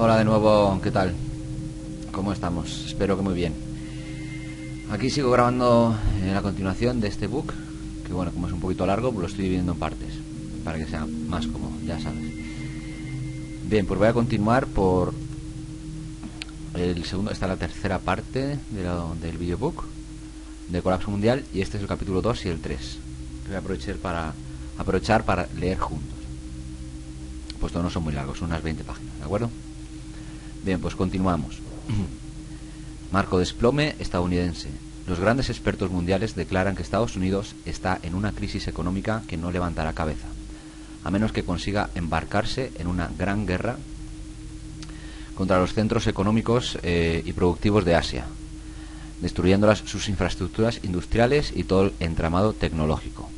Hola de nuevo, ¿qué tal? ¿Cómo estamos? Espero que muy bien. Aquí sigo grabando la continuación de este book, que bueno, como es un poquito largo, pues lo estoy dividiendo en partes, para que sea más cómodo, ya sabes. Bien, pues voy a continuar por el segundo, esta es la tercera parte del videobook de Colapso Mundial, y este es el capítulo 2 y el 3, que voy a aprovechar para leer juntos. Pues no son muy largos, son unas 20 páginas, ¿de acuerdo? Bien, pues continuamos. Marco desplome estadounidense. Los grandes expertos mundiales declaran que Estados Unidos está en una crisis económica que no levantará cabeza, a menos que consiga embarcarse en una gran guerra contra los centros económicos y productivos de Asia, destruyendo sus infraestructuras industriales y todo el entramado tecnológico.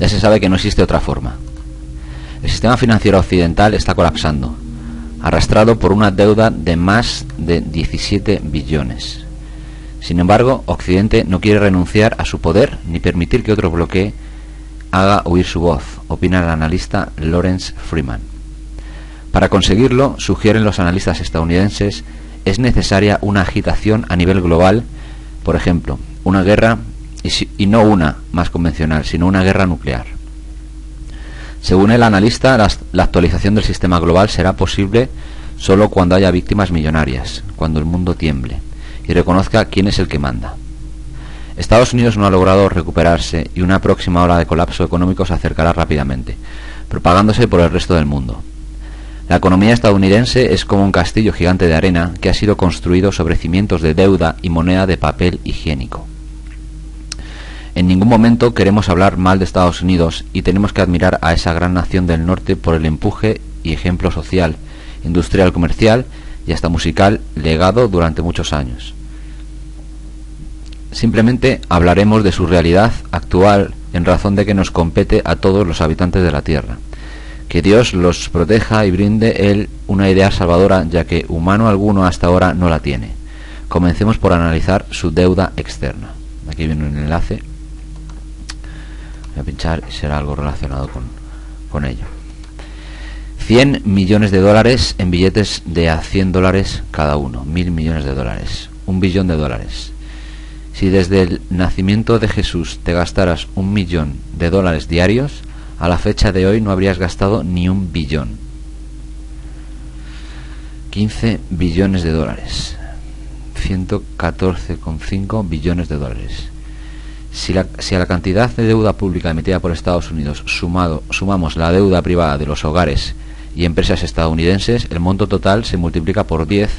Ya se sabe que no existe otra forma. El sistema financiero occidental está colapsando, arrastrado por una deuda de más de 17 billones. Sin embargo, Occidente no quiere renunciar a su poder ni permitir que otro bloque haga oír su voz, opina el analista Lawrence Freeman. Para conseguirlo, sugieren los analistas estadounidenses, es necesaria una agitación a nivel global, por ejemplo, una guerra, y no una más convencional, sino una guerra nuclear. Según el analista, la actualización del sistema global será posible solo cuando haya víctimas millonarias, cuando el mundo tiemble y reconozca quién es el que manda. Estados Unidos no ha logrado recuperarse y una próxima ola de colapso económico se acercará rápidamente, propagándose por el resto del mundo. La economía estadounidense es como un castillo gigante de arena que ha sido construido sobre cimientos de deuda y moneda de papel higiénico. En ningún momento queremos hablar mal de Estados Unidos y tenemos que admirar a esa gran nación del norte por el empuje y ejemplo social, industrial, comercial y hasta musical legado durante muchos años. Simplemente hablaremos de su realidad actual en razón de que nos compete a todos los habitantes de la Tierra. Que Dios los proteja y brinde Él una idea salvadora, ya que humano alguno hasta ahora no la tiene. Comencemos por analizar su deuda externa. Aquí viene un enlace. Voy a pinchar y será algo relacionado con ello. 100 millones de dólares en billetes de a 100 dólares cada uno. 1.000 millones de dólares. 1 billón de dólares. Si desde el nacimiento de Jesús te gastaras 1 millón de dólares diarios, a la fecha de hoy no habrías gastado ni 1 billón. 15 billones de dólares. 114,5 billones de dólares. Si a la cantidad de deuda pública emitida por Estados Unidos sumamos la deuda privada de los hogares y empresas estadounidenses, el monto total se multiplica por 10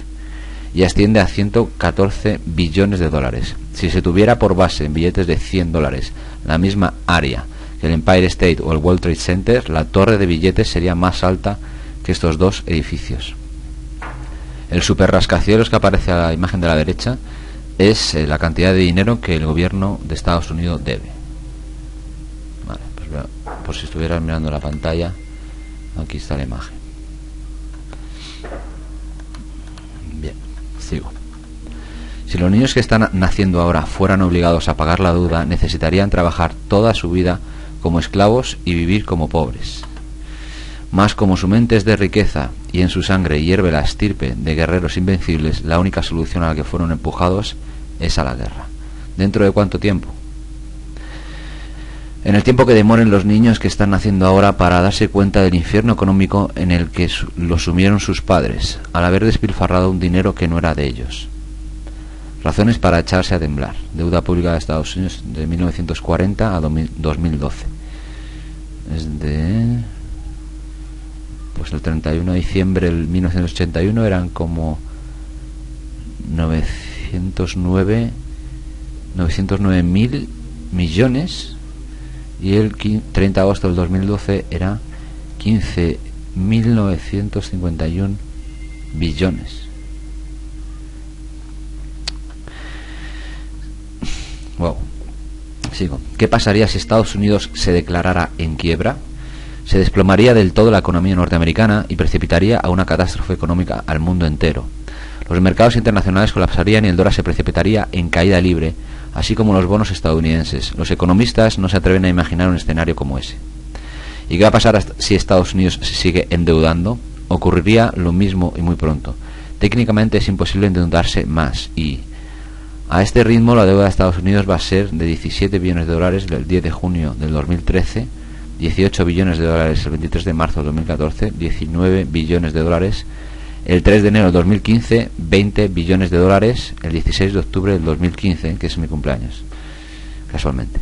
y asciende a 114 billones de dólares. Si se tuviera por base en billetes de 100 dólares la misma área que el Empire State o el World Trade Center, la torre de billetes sería más alta que estos dos edificios. El super rascacielos que aparece a la imagen de la derecha es la cantidad de dinero que el gobierno de Estados Unidos debe. Vale, pues por si estuvieras mirando la pantalla, aquí está la imagen. Bien, sigo. Si los niños que están naciendo ahora fueran obligados a pagar la deuda, necesitarían trabajar toda su vida como esclavos y vivir como pobres. Mas como su mente es de riqueza y en su sangre hierve la estirpe de guerreros invencibles, la única solución a la que fueron empujados es a la guerra. ¿Dentro de cuánto tiempo? En el tiempo que demoren los niños que están naciendo ahora para darse cuenta del infierno económico en el que los sumieron sus padres, al haber despilfarrado un dinero que no era de ellos. Razones para echarse a temblar. Deuda pública de Estados Unidos de 1940 a 2012. Es de... Pues el 31 de diciembre del 1981 eran como 909.000 millones y el 30 de agosto del 2012 era 15.951 billones. Wow. Sigo. ¿Qué pasaría si Estados Unidos se declarara en quiebra? Se desplomaría del todo la economía norteamericana y precipitaría a una catástrofe económica al mundo entero. Los mercados internacionales colapsarían y el dólar se precipitaría en caída libre, así como los bonos estadounidenses. Los economistas no se atreven a imaginar un escenario como ese. ¿Y qué va a pasar si Estados Unidos se sigue endeudando? ocurriría lo mismo y muy pronto. Técnicamente es imposible endeudarse más y a este ritmo la deuda de Estados Unidos va a ser de 17 billones de dólares el 10 de junio del 2013, 18 billones de dólares el 23 de marzo del 2014, 19 billones de dólares el 3 de enero del 2015, 20 billones de dólares el 16 de octubre del 2015, que es mi cumpleaños, casualmente.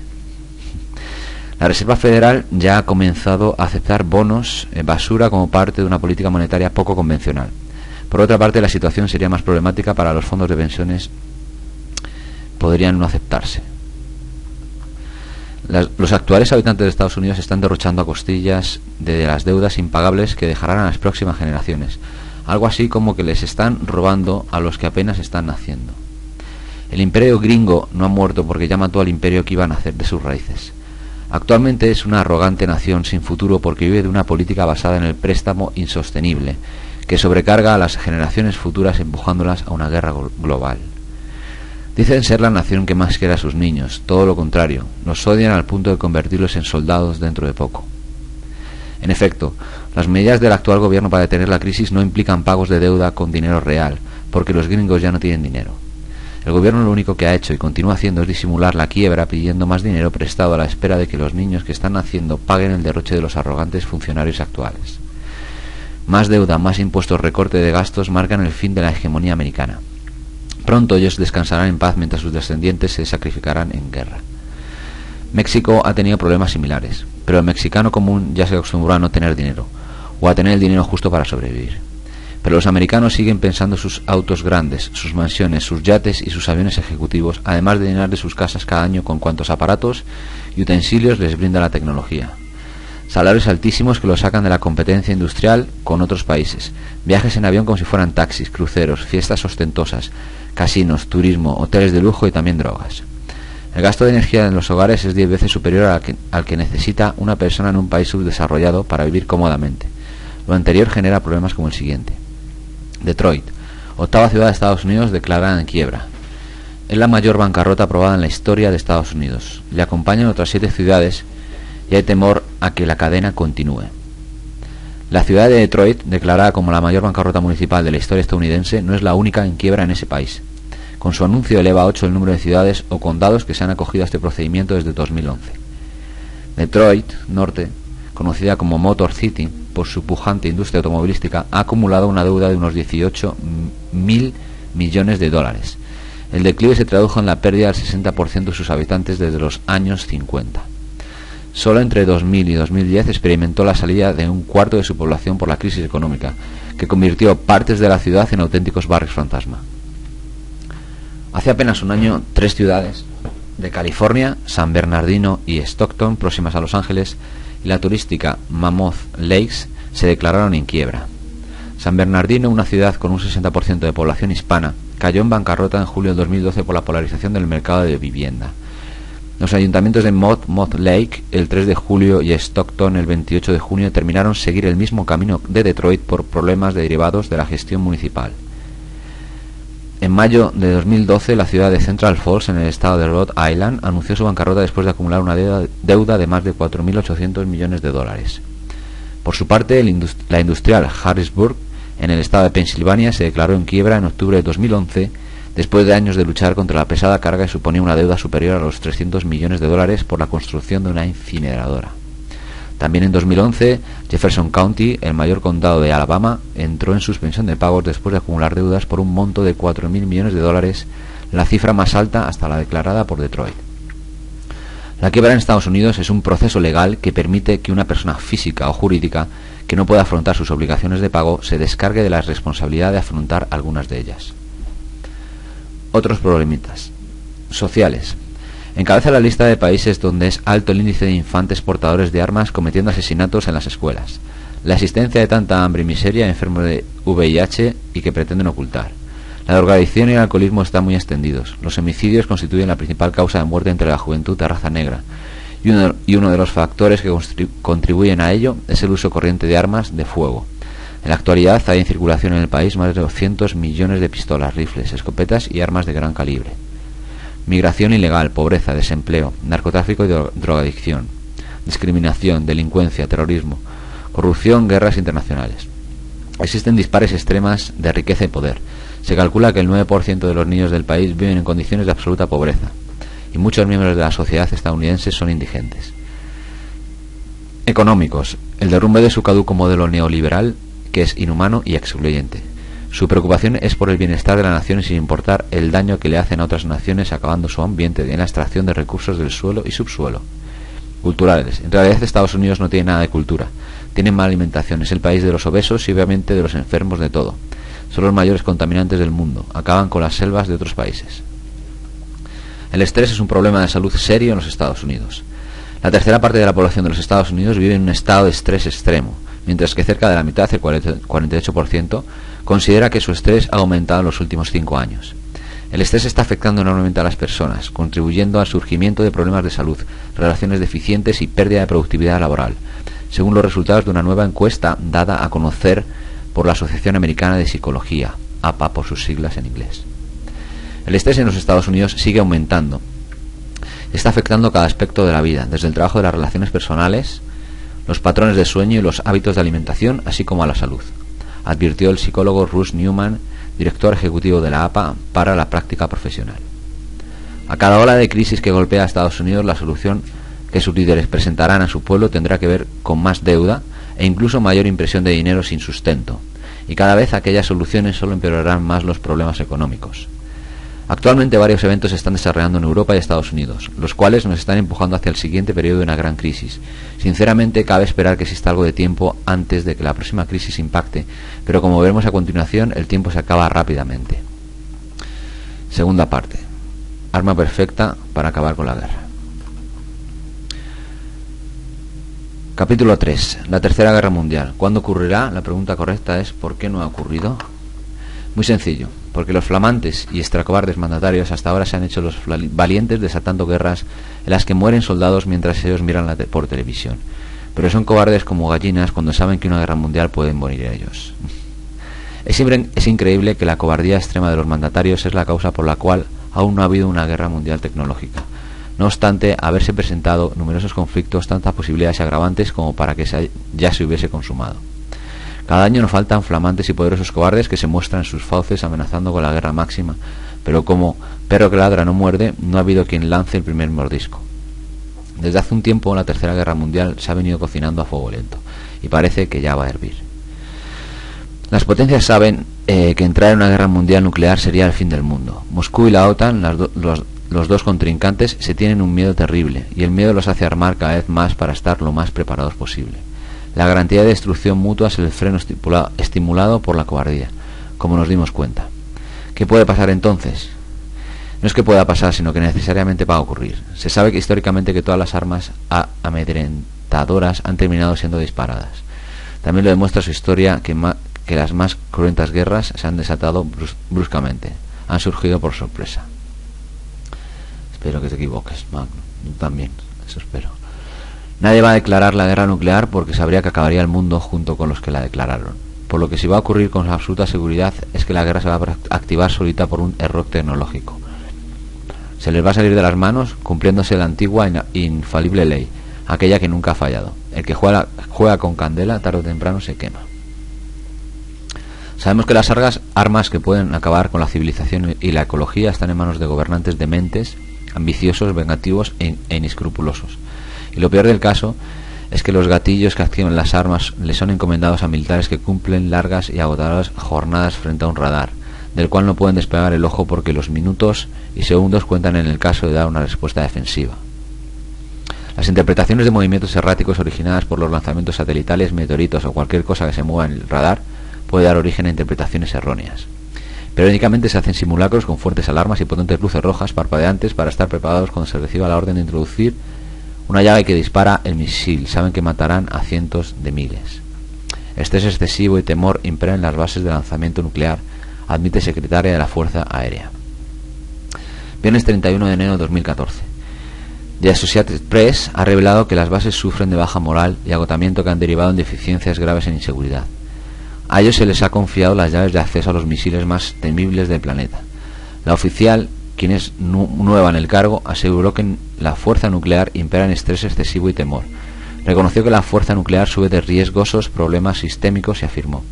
La Reserva Federal ya ha comenzado a aceptar bonos basura como parte de una política monetaria poco convencional. Por otra parte, la situación sería más problemática para los fondos de pensiones. Podrían no aceptarse. Los actuales habitantes de Estados Unidos están derrochando a costillas de las deudas impagables que dejarán a las próximas generaciones. Algo así como que les están robando a los que apenas están naciendo. El imperio gringo no ha muerto porque ya mató al imperio que iba a nacer de sus raíces. Actualmente es una arrogante nación sin futuro porque vive de una política basada en el préstamo insostenible, que sobrecarga a las generaciones futuras empujándolas a una guerra global. Dicen ser la nación que más quiere a sus niños, todo lo contrario, los odian al punto de convertirlos en soldados dentro de poco. En efecto, las medidas del actual gobierno para detener la crisis no implican pagos de deuda con dinero real, porque los gringos ya no tienen dinero. El gobierno lo único que ha hecho y continúa haciendo es disimular la quiebra pidiendo más dinero prestado a la espera de que los niños que están naciendo paguen el derroche de los arrogantes funcionarios actuales. Más deuda, más impuestos, recorte de gastos marcan el fin de la hegemonía americana. Pronto ellos descansarán en paz mientras sus descendientes se sacrificarán en guerra. México ha tenido problemas similares, pero el mexicano común ya se acostumbró a no tener dinero, o a tener el dinero justo para sobrevivir. Pero los americanos siguen pensando sus autos grandes, sus mansiones, sus yates y sus aviones ejecutivos, además de llenar de sus casas cada año con cuantos aparatos y utensilios les brinda la tecnología. Salarios altísimos que los sacan de la competencia industrial con otros países, viajes en avión como si fueran taxis, cruceros, fiestas ostentosas, casinos, turismo, hoteles de lujo y también drogas. El gasto de energía en los hogares es 10 veces superior al que necesita una persona en un país subdesarrollado para vivir cómodamente. Lo anterior genera problemas como el siguiente. Detroit, octava ciudad de Estados Unidos declarada en quiebra. Es la mayor bancarrota aprobada en la historia de Estados Unidos. Le acompañan otras 7 ciudades y hay temor a que la cadena continúe. La ciudad de Detroit, declarada como la mayor bancarrota municipal de la historia estadounidense, no es la única en quiebra en ese país. Con su anuncio eleva a 8 el número de ciudades o condados que se han acogido a este procedimiento desde 2011. Detroit Norte, conocida como Motor City por su pujante industria automovilística, ha acumulado una deuda de unos 18.000 millones de dólares. El declive se tradujo en la pérdida del 60% de sus habitantes desde los años 50. Solo entre 2000 y 2010 experimentó la salida de un cuarto de su población por la crisis económica, que convirtió partes de la ciudad en auténticos barrios fantasma. Hace apenas un año, 3 ciudades de California, San Bernardino y Stockton, próximas a Los Ángeles, y la turística Mammoth Lakes, se declararon en quiebra. San Bernardino, una ciudad con un 60% de población hispana, cayó en bancarrota en julio de 2012 por la polarización del mercado de vivienda. Los ayuntamientos de Mammoth Lake el 3 de julio y Stockton el 28 de junio determinaron seguir el mismo camino de Detroit por problemas derivados de la gestión municipal. En mayo de 2012, la ciudad de Central Falls, en el estado de Rhode Island, anunció su bancarrota después de acumular una deuda de más de 4.800 millones de dólares. Por su parte, la industrial Harrisburg, en el estado de Pensilvania, se declaró en quiebra en octubre de 2011, después de años de luchar contra la pesada carga que suponía una deuda superior a los 300 millones de dólares por la construcción de una incineradora. También en 2011, Jefferson County, el mayor condado de Alabama, entró en suspensión de pagos después de acumular deudas por un monto de 4.000 millones de dólares, la cifra más alta hasta la declarada por Detroit. La quiebra en Estados Unidos es un proceso legal que permite que una persona física o jurídica que no pueda afrontar sus obligaciones de pago se descargue de la responsabilidad de afrontar algunas de ellas. Otros problemitas sociales. Encabeza la lista de países donde es alto el índice de infantes portadores de armas cometiendo asesinatos en las escuelas, la existencia de tanta hambre y miseria enfermos de VIH y que pretenden ocultar. La drogadicción y el alcoholismo están muy extendidos. Los homicidios constituyen la principal causa de muerte entre la juventud de raza negra, y uno de los factores que contribuyen a ello es el uso corriente de armas de fuego. En la actualidad hay en circulación en el país más de 200 millones de pistolas, rifles, escopetas y armas de gran calibre. Migración ilegal, pobreza, desempleo, narcotráfico y drogadicción, discriminación, delincuencia, terrorismo, corrupción, guerras internacionales. Existen dispares extremas de riqueza y poder. Se calcula que el 9% de los niños del país viven en condiciones de absoluta pobreza, y muchos miembros de la sociedad estadounidense son indigentes. Económicos. El derrumbe de su caduco modelo neoliberal, que es inhumano y excluyente. Su preocupación es por el bienestar de la nación sin importar el daño que le hacen a otras naciones, acabando su ambiente en la extracción de recursos del suelo y subsuelo. Culturales. En realidad Estados Unidos no tiene nada de cultura. Tienen mala alimentación, es el país de los obesos y obviamente de los enfermos de todo. Son los mayores contaminantes del mundo, acaban con las selvas de otros países. El estrés es un problema de salud serio en los Estados Unidos. La tercera parte de la población de los Estados Unidos vive en un estado de estrés extremo, mientras que cerca de la mitad, el 48%, considera que su estrés ha aumentado en los últimos 5 años. El estrés está afectando enormemente a las personas, contribuyendo al surgimiento de problemas de salud, relaciones deficientes y pérdida de productividad laboral, según los resultados de una nueva encuesta dada a conocer por la Asociación Americana de Psicología, APA por sus siglas en inglés. El estrés en los Estados Unidos sigue aumentando. Está afectando cada aspecto de la vida, desde el trabajo de las relaciones personales, los patrones de sueño y los hábitos de alimentación, así como a la salud, advirtió el psicólogo Russ Newman, director ejecutivo de la APA para la práctica profesional. A cada ola de crisis que golpea a Estados Unidos, la solución que sus líderes presentarán a su pueblo tendrá que ver con más deuda e incluso mayor impresión de dinero sin sustento, y cada vez aquellas soluciones solo empeorarán más los problemas económicos. Actualmente varios eventos se están desarrollando en Europa y Estados Unidos, los cuales nos están empujando hacia el siguiente periodo de una gran crisis. Sinceramente, cabe esperar que exista algo de tiempo antes de que la próxima crisis impacte, pero como veremos a continuación, el tiempo se acaba rápidamente. Segunda parte. Arma perfecta para acabar con la guerra. Capítulo 3. La Tercera Guerra Mundial. ¿Cuándo ocurrirá? La pregunta correcta es ¿por qué no ha ocurrido? Muy sencillo, porque los flamantes y extracobardes mandatarios hasta ahora se han hecho los valientes desatando guerras en las que mueren soldados mientras ellos miran por televisión. Pero son cobardes como gallinas cuando saben que una guerra mundial pueden morir ellos. Es increíble que la cobardía extrema de los mandatarios es la causa por la cual aún no ha habido una guerra mundial tecnológica. No obstante, haberse presentado numerosos conflictos, tantas posibilidades agravantes como para que ya se hubiese consumado. Cada año nos faltan flamantes y poderosos cobardes que se muestran en sus fauces amenazando con la guerra máxima, pero como perro que ladra no muerde, no ha habido quien lance el primer mordisco. Desde hace un tiempo la Tercera Guerra Mundial se ha venido cocinando a fuego lento, y parece que ya va a hervir. Las potencias saben que entrar en una guerra mundial nuclear sería el fin del mundo. Moscú y la OTAN, los dos contrincantes, se tienen un miedo terrible, y el miedo los hace armar cada vez más para estar lo más preparados posible. La garantía de destrucción mutua es el freno estimulado por la cobardía, como nos dimos cuenta. ¿Qué puede pasar entonces? No es que pueda pasar, sino que necesariamente va a ocurrir. Se sabe que históricamente que todas las armas amedrentadoras han terminado siendo disparadas. También lo demuestra su historia que las más cruentas guerras se han desatado bruscamente, han surgido por sorpresa. Espero que te equivoques, Magno. Yo también, eso espero. Nadie va a declarar la guerra nuclear porque sabría que acabaría el mundo junto con los que la declararon. Por lo que sí va a ocurrir con absoluta seguridad es que la guerra se va a activar solita por un error tecnológico. Se les va a salir de las manos cumpliéndose la antigua e infalible ley, aquella que nunca ha fallado. El que juega con candela tarde o temprano se quema. Sabemos que las armas que pueden acabar con la civilización y la ecología están en manos de gobernantes dementes, ambiciosos, vengativos e inescrupulosos. Y lo peor del caso es que los gatillos que activan las armas les son encomendados a militares que cumplen largas y agotadoras jornadas frente a un radar, del cual no pueden despegar el ojo porque los minutos y segundos cuentan en el caso de dar una respuesta defensiva. Las interpretaciones de movimientos erráticos originadas por los lanzamientos satelitales, meteoritos o cualquier cosa que se mueva en el radar puede dar origen a interpretaciones erróneas. Periódicamente se hacen simulacros con fuertes alarmas y potentes luces rojas parpadeantes para estar preparados cuando se reciba la orden de introducir una llave que dispara el misil. Saben que matarán a cientos de miles. Estrés excesivo y temor imperan en las bases de lanzamiento nuclear, admite secretaria de la Fuerza Aérea. Viernes 31 de enero de 2014. The Associated Press ha revelado que las bases sufren de baja moral y agotamiento que han derivado en deficiencias graves en inseguridad. A ellos se les ha confiado las llaves de acceso a los misiles más temibles del planeta. La oficial, quien es nueva en el cargo, aseguró que en la fuerza nuclear imperan estrés excesivo y temor. Reconoció que la fuerza nuclear sube de riesgosos problemas sistémicos y afirmó: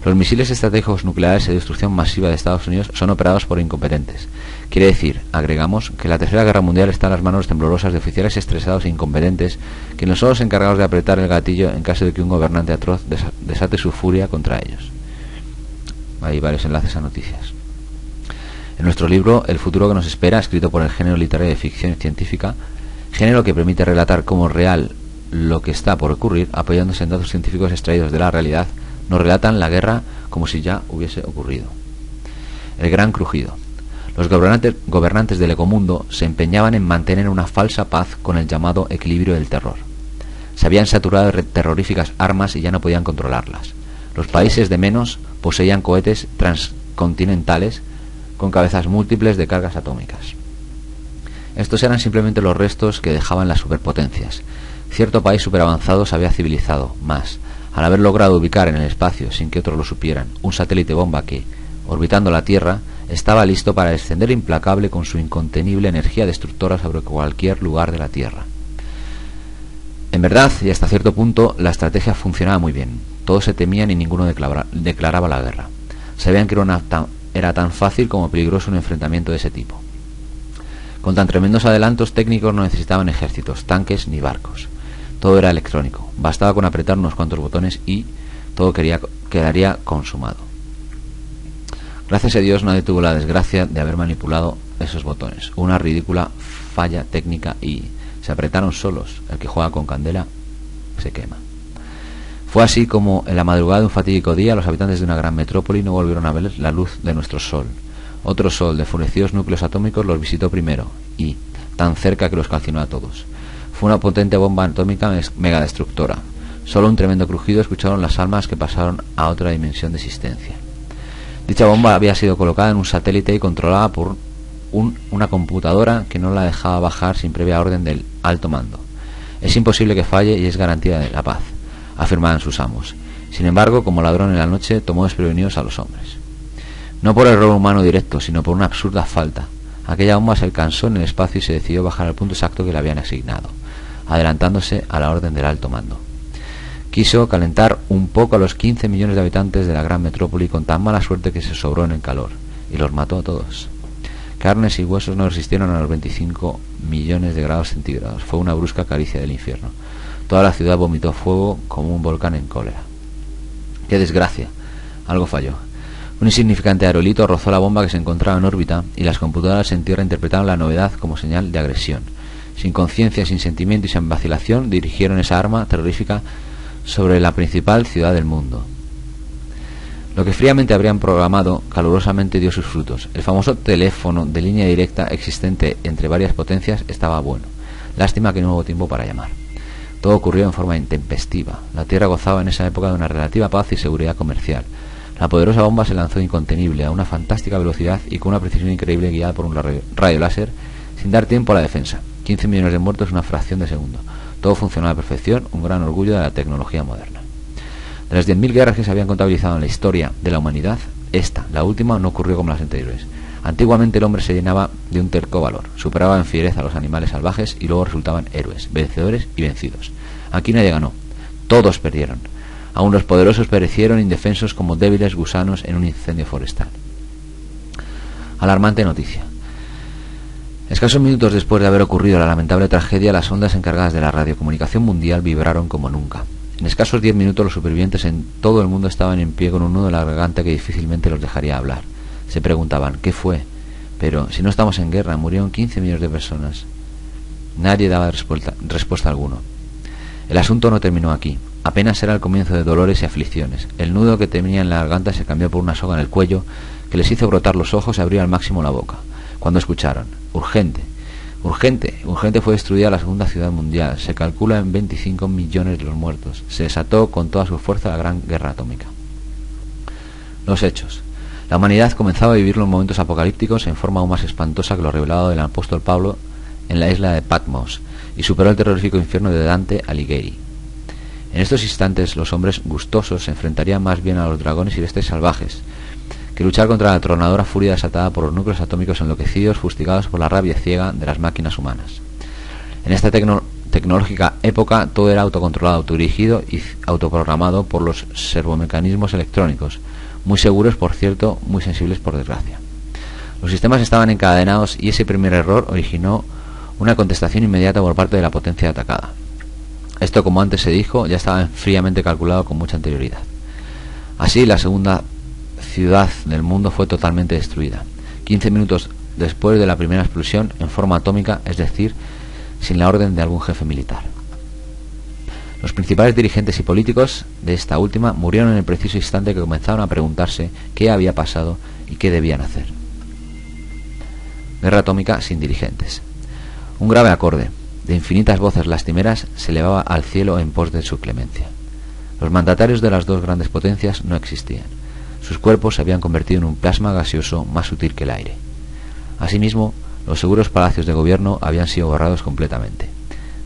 Los misiles estratégicos nucleares de destrucción masiva de Estados Unidos son operados por incompetentes. Quiere decir, agregamos, que la Tercera Guerra Mundial está en las manos temblorosas de oficiales estresados e incompetentes, quienes son los encargados de apretar el gatillo en caso de que un gobernante atroz desate su furia contra ellos. Hay varios enlaces a noticias. En nuestro libro El futuro que nos espera, escrito por el género literario de ficción científica, género que permite relatar como real lo que está por ocurrir, apoyándose en datos científicos extraídos de la realidad, nos relatan la guerra como si ya hubiese ocurrido. El gran crujido. Los gobernantes del ecomundo se empeñaban en mantener una falsa paz con el llamado equilibrio del terror. Se habían saturado de terroríficas armas y ya no podían controlarlas. Los países de menos poseían cohetes transcontinentales con cabezas múltiples de cargas atómicas. Estos eran simplemente los restos que dejaban las superpotencias. Cierto país superavanzado se había civilizado más, al haber logrado ubicar en el espacio, sin que otros lo supieran, un satélite bomba que, orbitando la Tierra, estaba listo para descender implacable con su incontenible energía destructora sobre cualquier lugar de la Tierra. En verdad, y hasta cierto punto, la estrategia funcionaba muy bien. Todos se temían y ninguno declaraba la guerra. Sabían que era tan fácil como peligroso un enfrentamiento de ese tipo. Con tan tremendos adelantos técnicos no necesitaban ejércitos, tanques ni barcos. Todo era electrónico. Bastaba con apretar unos cuantos botones y todo quedaría consumado. Gracias a Dios nadie tuvo la desgracia de haber manipulado esos botones. Una ridícula falla técnica y se apretaron solos. El que juega con candela se quema. Fue así como en la madrugada de un fatídico día los habitantes de una gran metrópoli no volvieron a ver la luz de nuestro sol. Otro sol de enfurecidos núcleos atómicos los visitó primero y, tan cerca que los calcinó a todos. Fue una potente bomba atómica megadestructora. Solo un tremendo crujido escucharon las almas que pasaron a otra dimensión de existencia. Dicha bomba había sido colocada en un satélite y controlada por una computadora que no la dejaba bajar sin previa orden del alto mando. Es imposible que falle y es garantía de la paz, afirmaban sus amos. Sin embargo, como ladrón en la noche, tomó desprevenidos a los hombres. No por error humano directo, sino por una absurda falta. Aquella bomba se alcanzó en el espacio y se decidió bajar al punto exacto que le habían asignado, adelantándose a la orden del alto mando. Quiso calentar un poco a los 15 millones de habitantes de la gran metrópoli con tan mala suerte que se sobró en el calor, y los mató a todos. Carnes y huesos no resistieron a los 25 millones de grados centígrados. Fue una brusca caricia del infierno. Toda la ciudad vomitó fuego como un volcán en cólera. ¡Qué desgracia! Algo falló. Un insignificante aerolito rozó la bomba que se encontraba en órbita y las computadoras en tierra interpretaron la novedad como señal de agresión. Sin conciencia, sin sentimiento y sin vacilación, dirigieron esa arma terrorífica sobre la principal ciudad del mundo. Lo que fríamente habrían programado calurosamente dio sus frutos. El famoso teléfono de línea directa existente entre varias potencias estaba bueno. Lástima que no hubo tiempo para llamar. Todo ocurrió en forma intempestiva. La Tierra gozaba en esa época de una relativa paz y seguridad comercial. La poderosa bomba se lanzó incontenible a una fantástica velocidad y con una precisión increíble guiada por un rayo láser sin dar tiempo a la defensa. 15 millones de muertos en una fracción de segundo. Todo funcionó a la perfección, un gran orgullo de la tecnología moderna. De las 10.000 guerras que se habían contabilizado en la historia de la humanidad, esta, la última, no ocurrió como las anteriores. Antiguamente el hombre se llenaba de un terco valor, superaba en fiereza a los animales salvajes y luego resultaban héroes, vencedores y vencidos. Aquí nadie ganó, todos perdieron. Aún los poderosos perecieron indefensos como débiles gusanos en un incendio forestal. Alarmante noticia. Escasos minutos después de haber ocurrido la lamentable tragedia, las ondas encargadas de la radiocomunicación mundial vibraron como nunca. En escasos 10 minutos los supervivientes en todo el mundo estaban en pie con un nudo en la garganta que difícilmente los dejaría hablar. Se preguntaban, ¿qué fue? Pero si no estamos en guerra, murieron 15 millones de personas. Nadie daba respuesta alguna. El asunto no terminó aquí. Apenas era el comienzo de dolores y aflicciones. El nudo que tenía en la garganta se cambió por una soga en el cuello que les hizo brotar los ojos y abrir al máximo la boca. Cuando escucharon, urgente fue destruida la segunda ciudad mundial. Se calcula en 25 millones de los muertos. Se desató con toda su fuerza la gran guerra atómica. Los hechos. La humanidad comenzaba a vivir los momentos apocalípticos en forma aún más espantosa que lo revelado del apóstol Pablo en la isla de Patmos y superó el terrorífico infierno de Dante Alighieri. En estos instantes los hombres gustosos se enfrentarían más bien a los dragones y bestias salvajes que luchar contra la atronadora furia desatada por los núcleos atómicos enloquecidos, fustigados por la rabia ciega de las máquinas humanas. En esta tecnológica época todo era autocontrolado, autodirigido y autoprogramado por los servomecanismos electrónicos, muy seguros, por cierto, muy sensibles, por desgracia. Los sistemas estaban encadenados y ese primer error originó una contestación inmediata por parte de la potencia atacada. Esto, como antes se dijo, ya estaba fríamente calculado con mucha anterioridad. Así, la segunda ciudad del mundo fue totalmente destruida, 15 minutos después de la primera explosión, en forma atómica, es decir, sin la orden de algún jefe militar. Los principales dirigentes y políticos de esta última murieron en el preciso instante que comenzaron a preguntarse qué había pasado y qué debían hacer. Guerra atómica sin dirigentes. Un grave acorde de infinitas voces lastimeras se elevaba al cielo en pos de su clemencia. Los mandatarios de las dos grandes potencias no existían. Sus cuerpos se habían convertido en un plasma gaseoso más sutil que el aire. Asimismo, los seguros palacios de gobierno habían sido borrados completamente,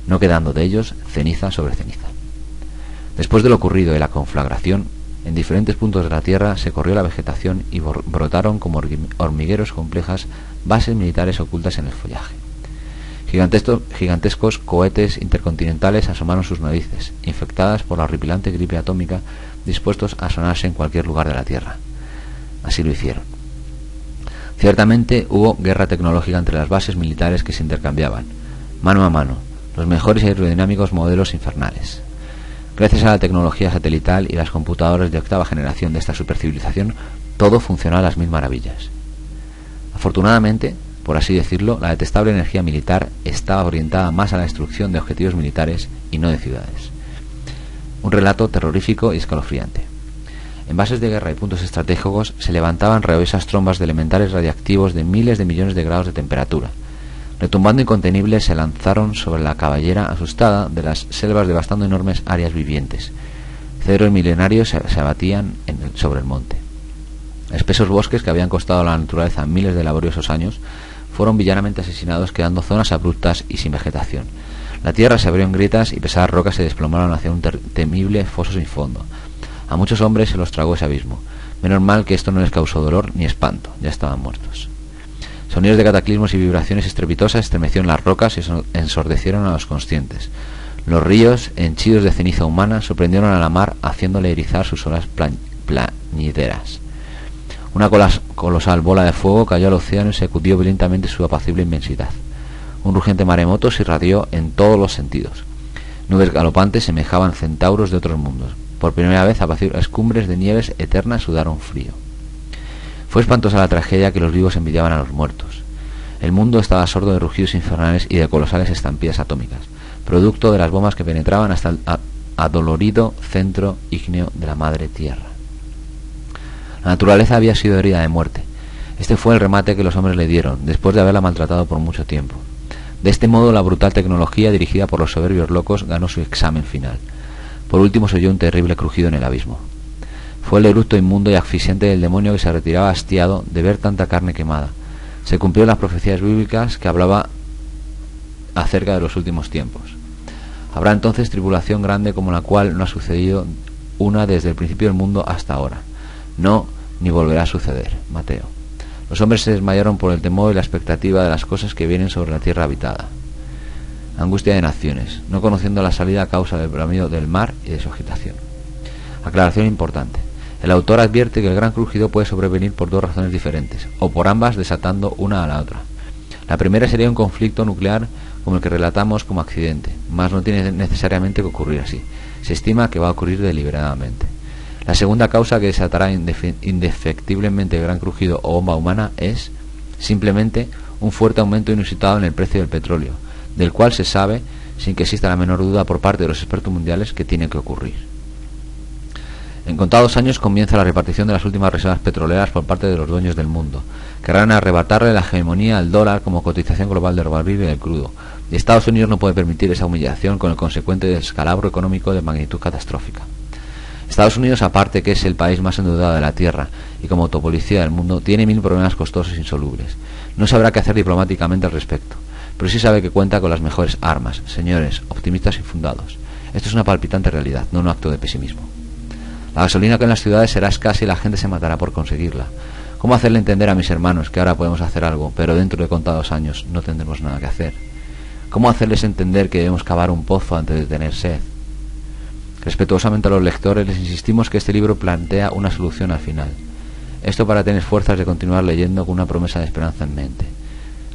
no quedando de ellos ceniza sobre ceniza. Después de lo ocurrido y la conflagración, en diferentes puntos de la Tierra se corrió la vegetación y brotaron como hormigueros complejas bases militares ocultas en el follaje. Gigantescos cohetes intercontinentales asomaron sus narices, infectadas por la horripilante gripe atómica, dispuestos a sonarse en cualquier lugar de la Tierra. Así lo hicieron. Ciertamente hubo guerra tecnológica entre las bases militares que se intercambiaban, mano a mano, los mejores y aerodinámicos modelos infernales. Gracias a la tecnología satelital y las computadoras de octava generación de esta supercivilización, todo funcionaba a las mil maravillas. Afortunadamente, por así decirlo, la detestable energía militar estaba orientada más a la destrucción de objetivos militares y no de ciudades. Un relato terrorífico y escalofriante. En bases de guerra y puntos estratégicos se levantaban rabiosas trombas de elementales radiactivos de miles de millones de grados de temperatura. Retumbando incontenibles se lanzaron sobre la caballera asustada de las selvas, devastando enormes áreas vivientes. Cedros milenarios se abatían sobre el monte. Espesos bosques que habían costado a la naturaleza miles de laboriosos años fueron villanamente asesinados, quedando zonas abruptas y sin vegetación. La tierra se abrió en grietas y pesadas rocas se desplomaron hacia un temible foso sin fondo. A muchos hombres se los tragó ese abismo. Menos mal que esto no les causó dolor ni espanto, ya estaban muertos. Sonidos de cataclismos y vibraciones estrepitosas estremecieron las rocas y ensordecieron a los conscientes. Los ríos, henchidos de ceniza humana, sorprendieron a la mar, haciéndole erizar sus olas plañideras. Una colosal bola de fuego cayó al océano y sacudió violentamente su apacible inmensidad. Un rugiente maremoto se irradió en todos los sentidos. Nubes galopantes semejaban centauros de otros mundos. Por primera vez, apacibles cumbres de nieves eternas sudaron frío. Fue espantosa la tragedia que los vivos envidiaban a los muertos. El mundo estaba sordo de rugidos infernales y de colosales estampillas atómicas, producto de las bombas que penetraban hasta el adolorido centro ígneo de la madre tierra. La naturaleza había sido herida de muerte. Este fue el remate que los hombres le dieron, después de haberla maltratado por mucho tiempo. De este modo, la brutal tecnología dirigida por los soberbios locos ganó su examen final. Por último se oyó un terrible crujido en el abismo. Fue el eructo inmundo y asfixiante del demonio que se retiraba hastiado de ver tanta carne quemada. Se cumplieron las profecías bíblicas que hablaba acerca de los últimos tiempos. Habrá entonces tribulación grande como la cual no ha sucedido una desde el principio del mundo hasta ahora. No, ni volverá a suceder. Mateo. Los hombres se desmayaron por el temor y la expectativa de las cosas que vienen sobre la tierra habitada. Angustia de naciones, no conociendo la salida a causa del bramido del mar y de su agitación. Aclaración importante. El autor advierte que el gran crujido puede sobrevenir por dos razones diferentes, o por ambas desatando una a la otra. La primera sería un conflicto nuclear como el que relatamos como accidente, mas no tiene necesariamente que ocurrir así. Se estima que va a ocurrir deliberadamente. La segunda causa que desatará indefectiblemente el gran crujido o bomba humana es, simplemente, un fuerte aumento inusitado en el precio del petróleo, del cual se sabe, sin que exista la menor duda por parte de los expertos mundiales, que tiene que ocurrir. En contados años comienza la repartición de las últimas reservas petroleras por parte de los dueños del mundo. Querrán arrebatarle la hegemonía al dólar como cotización global del barril y del crudo. Y Estados Unidos no puede permitir esa humillación con el consecuente descalabro económico de magnitud catastrófica. Estados Unidos, aparte que es el país más endeudado de la Tierra y como autopolicía del mundo, tiene 1000 problemas costosos e insolubles. No sabrá qué hacer diplomáticamente al respecto, pero sí sabe que cuenta con las mejores armas. Señores, optimistas infundados, esto es una palpitante realidad, no un acto de pesimismo. La gasolina que en las ciudades será escasa y la gente se matará por conseguirla. ¿Cómo hacerle entender a mis hermanos que ahora podemos hacer algo, pero dentro de contados años no tendremos nada que hacer? ¿Cómo hacerles entender que debemos cavar un pozo antes de tener sed? Respetuosamente a los lectores les insistimos que este libro plantea una solución al final. Esto para tener fuerzas de continuar leyendo con una promesa de esperanza en mente.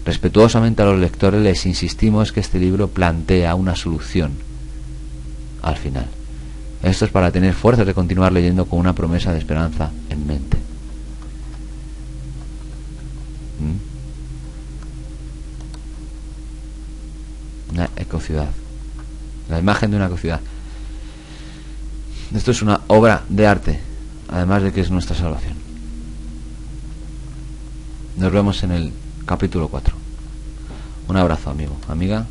Respetuosamente a los lectores les insistimos que este libro plantea una solución al final. Esto es para tener fuerzas de continuar leyendo con una promesa de esperanza en mente. Una ecociudad. La imagen de una ecociudad. Esto es una obra de arte, además de que es nuestra salvación. Nos vemos en el capítulo 4. Un abrazo, amigo, amiga.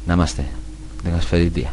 Namaste. Tengas feliz día.